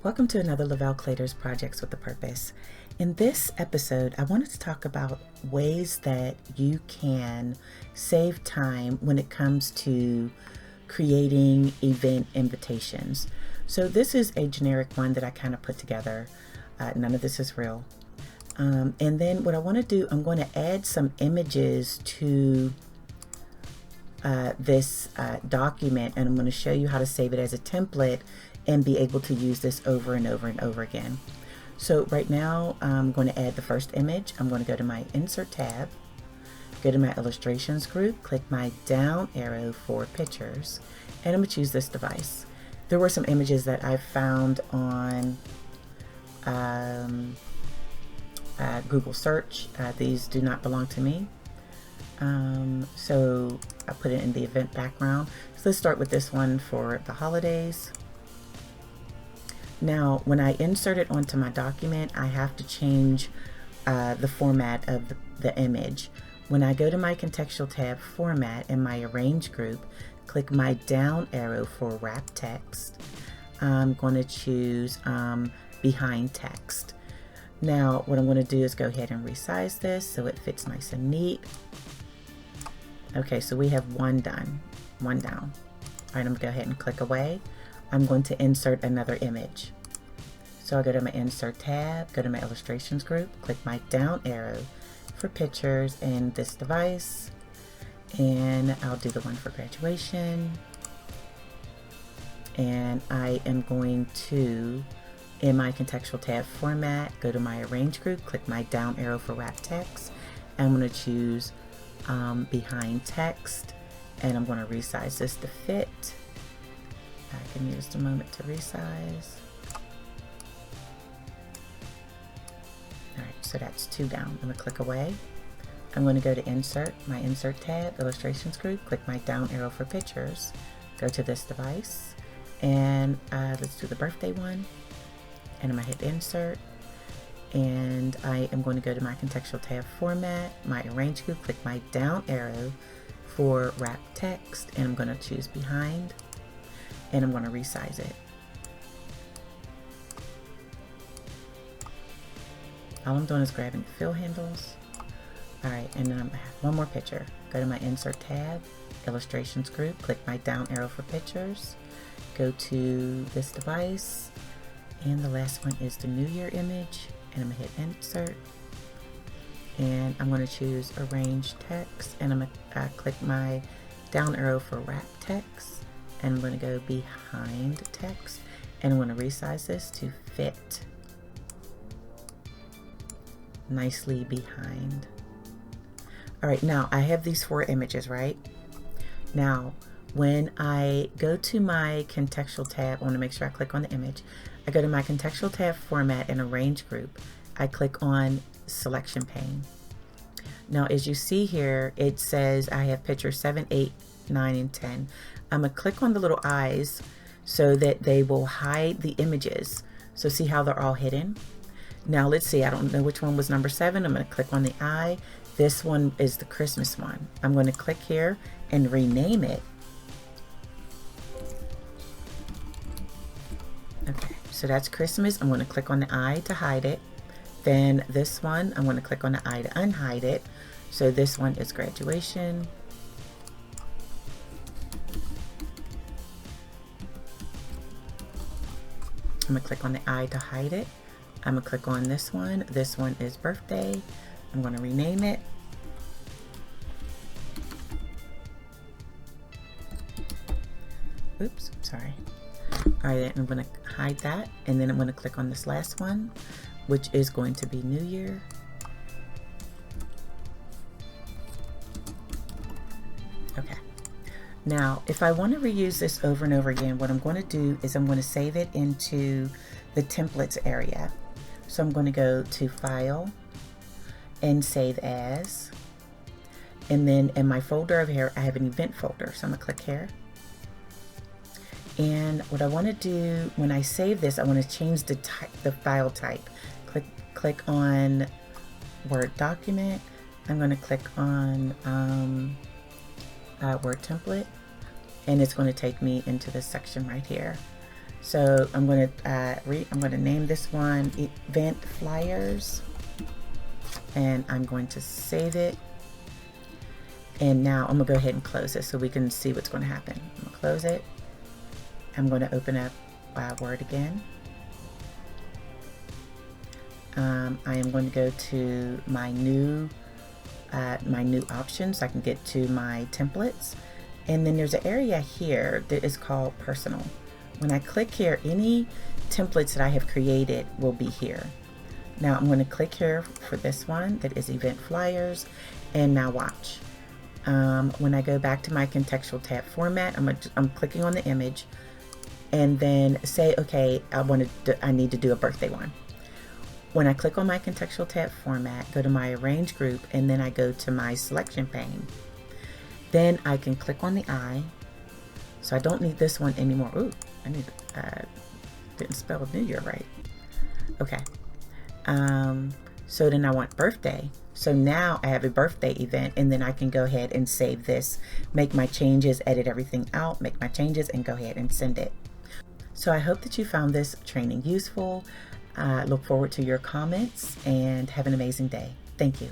Welcome to another Lavelle Claters Projects with a Purpose. In this episode, I wanted to talk about ways that you can save time when it comes to creating event invitations. So this is a generic one that I kind of put together. None of this is real. And then what I want to do, I'm going to add some images to this document, and I'm going to show you how to save it as a template and be able to use this over and over and over again. So right now I'm going to add the first image. I'm going to go to my Insert tab, go to my Illustrations group, click my down arrow for pictures, and I'm going to choose this device. There were some images that I found on Google search. These do not belong to me. So I put it in the event background. So let's start with this one for the holidays. Now, when I insert it onto my document, I have to change the format of the image. When I go to my contextual tab format in my arrange group, click my down arrow for wrap text. I'm going to choose behind text. Now, what I'm going to do is go ahead and resize this so it fits nice and neat. Okay, so we have one done, one down. All right, I'm going to go ahead and click away. I'm going to insert another image. So I'll go to my Insert tab, go to my Illustrations group, click my down arrow for pictures in this device, and I'll do the one for graduation. And I am going to, in my contextual tab format, go to my Arrange group, click my down arrow for wrap text, and I'm going to choose behind text, and I'm going to resize this to fit. Give me just a moment to resize. Alright, so that's two down. I'm going to click away. I'm going to go to Insert, my Insert tab, Illustrations group, click my down arrow for pictures, go to this device, and let's do the birthday one. And I'm going to hit Insert, and I am going to go to my contextual tab format, my Arrange group, click my down arrow for wrap text, and I'm going to choose behind. And I'm going to resize it. All I'm doing is grabbing the fill handles. Alright, and then I have one more picture. Go to my Insert tab, Illustrations group, click my down arrow for pictures, go to this device, and the last one is the New Year image, and I'm going to hit Insert, and I'm going to choose Arrange Text, and I'm going to click my down arrow for wrap text. And I'm going to go behind text, and I'm going to resize this to fit nicely behind. Alright, now I have these four images, right? Now, when I go to my contextual tab, I want to make sure I click on the image. I go to my contextual tab format and arrange group. I click on selection pane. Now, as you see here, it says I have pictures 7, 8, 9, and 10. I'm going to click on the little eyes so that they will hide the images. So see how they're all hidden? Now let's see, I don't know which one was number 7. I'm going to click on the eye. This one is the Christmas one. I'm going to click here and rename it. Okay, so that's Christmas. I'm going to click on the eye to hide it. Then this one, I'm going to click on the eye to unhide it. So this one is graduation. I'm going to click on the eye to hide it. I'm going to click on this one. This one is birthday. I'm going to rename it. Oops, sorry. Alright, I'm going to hide that. And then I'm going to click on this last one, which is going to be New Year. Okay. Now, if I want to reuse this over and over again, what I'm going to do is I'm going to save it into the templates area. So I'm going to go to File and Save As. And then in my folder over here, I have an event folder. So I'm going to click here. And what I want to do when I save this, I want to change the file type. Click on Word document. I'm going to click on Word template, and it's going to take me into this section right here. So I'm going to name this one Event Flyers, and I'm going to save it. And now I'm gonna go ahead and close it so we can see what's going to happen. I'm gonna close it. I'm going to open up Word again. I am going to go to my new options so I can get to my templates. And then there's an area here that is called Personal. When I click here, any templates that I have created will be here. Now I'm going to click here for this one that is Event Flyers, and now watch. When I go back to my contextual tab format, I'm clicking on the image, and then say, okay, I need to do a birthday one. When I click on my contextual tab format, go to my arrange group, and then I go to my selection pane. Then I can click on the eye. So I don't need this one anymore. Ooh, I need didn't spell New Year right. Okay. So then I want birthday. So now I have a birthday event, and then I can go ahead and save this, make my changes, edit everything out, make my changes, and go ahead and send it. So I hope that you found this training useful. Look forward to your comments, and have an amazing day. Thank you.